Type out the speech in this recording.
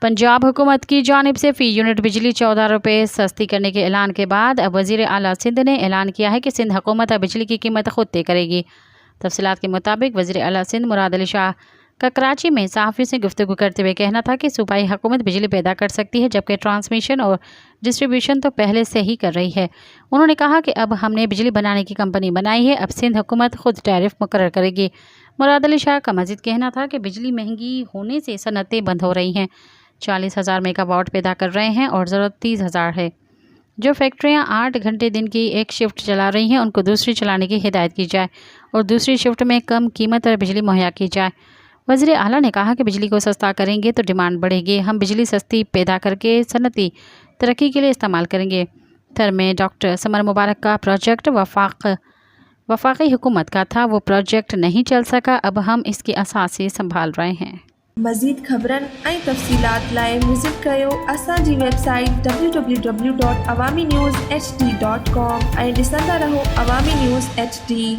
पंजाब हुकूमत की जानिब से फ़ी यूनिट बिजली 14 रुपये सस्ती करने के ऐलान के बाद अब वज़ीर आला सिंध ने ऐलान किया है कि सिंध हुकूमत अब बिजली की कीमत खुद तय करेगी। तफसीलात के मुताबिक वज़ीर आला सिंध मुराद अली शाह का कराची में सहाफ़ियों से गुफ्तगू करते हुए कहना था कि सूबाई हुकूमत बिजली पैदा कर सकती है, जबकि ट्रांसमिशन और डिस्ट्रीब्यूशन तो पहले से ही कर रही है। उन्होंने कहा कि अब हमने बिजली बनाने की कंपनी बनाई है, अब सिंध हुकूमत खुद टैरिफ मुकर्रर करेगी। मुराद अली शाह का मज़ीद कहना था कि बिजली महंगी होने से सनतें बंद हो रही हैं। 40,000 मेगावाट पैदा कर रहे हैं और ज़रूरत 30,000 है। जो फैक्ट्रियां 8 घंटे दिन की एक शिफ्ट चला रही हैं, उनको दूसरी चलाने की हिदायत की जाए और दूसरी शिफ्ट में कम कीमत पर बिजली मुहैया की जाए। वज़ीर आला ने कहा कि बिजली को सस्ता करेंगे तो डिमांड बढ़ेगी। हम बिजली सस्ती पैदा करके सनती तरक्की के लिए इस्तेमाल करेंगे। थर में डॉक्टर समर मुबारक का प्रोजेक्ट वफाकी हुकूमत का था, वो प्रोजेक्ट नहीं चल सका। अब हम इसकी असासी संभाल रहे हैं। मज़ीद ख़बरनि ऐं तफ़सीलात लाइ विज़िट कयो असांजी वेबसाइट www.awamiNewsHD.com ऐं ॾिसंदा रहो अवामी न्यूज़ HD।